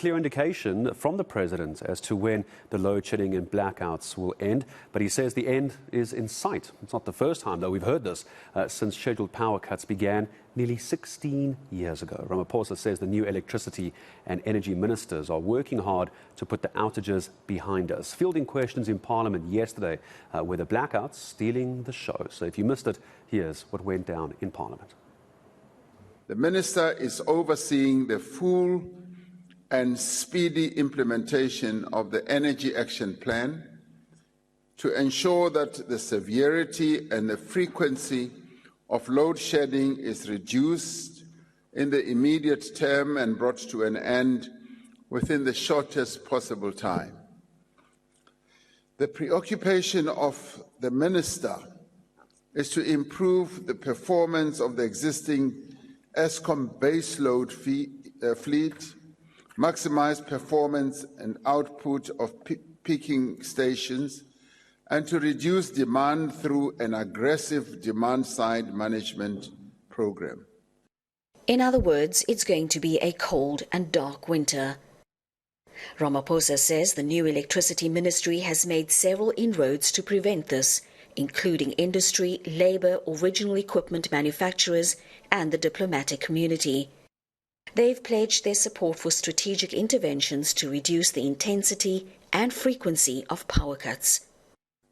clear indication from the president as to when the load shedding and blackouts will end, but he says the end is in sight. It's not the first time, though, we've heard this since scheduled power cuts began nearly 16 years ago. Ramaphosa says the new electricity and energy ministers are working hard to put the outages behind us. Fielding questions in Parliament yesterday were the blackouts stealing the show. So if you missed it, here's what went down in Parliament. The Minister is overseeing the full and speedy implementation of the Energy Action Plan to ensure that the severity and the frequency of load shedding is reduced in the immediate term and brought to an end within the shortest possible time. The preoccupation of the Minister is to improve the performance of the existing Eskom baseload fleet, maximize performance and output of peaking stations, and to reduce demand through an aggressive demand-side management program. In other words, it's going to be a cold and dark winter. Ramaphosa says the new electricity ministry has made several inroads to prevent this, including industry, labour, original equipment manufacturers and the diplomatic community. They've pledged their support for strategic interventions to reduce the intensity and frequency of power cuts.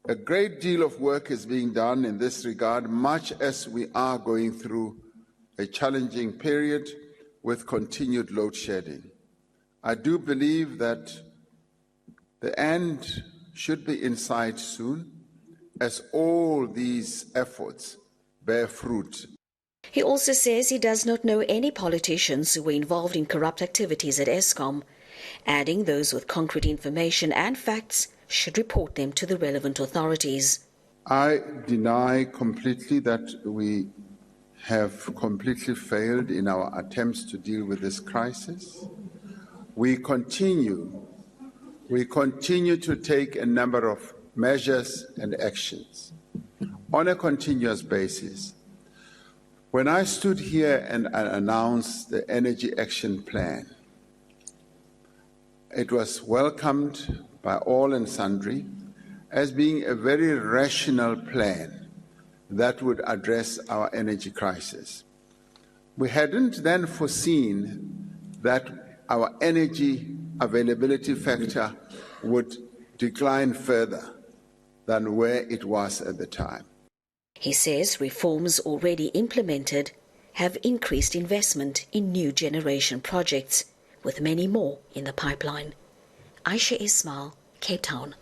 A great deal of work is being done in this regard, much as we are going through a challenging period with continued load shedding. I do believe that the end should be in sight soon, as all these efforts bear fruit. He also says he does not know any politicians who were involved in corrupt activities at Eskom, adding those with concrete information and facts should report them to the relevant authorities. I deny completely that we have completely failed in our attempts to deal with this crisis. We continue to take a number of measures and actions on a continuous basis. When I stood here and announced the Energy Action Plan, it was welcomed by all and sundry as being a very rational plan that would address our energy crisis. We hadn't then foreseen that our energy availability factor would decline further than where it was at the time. He says reforms already implemented have increased investment in new generation projects, with many more in the pipeline. Aisha Ismail, Cape Town.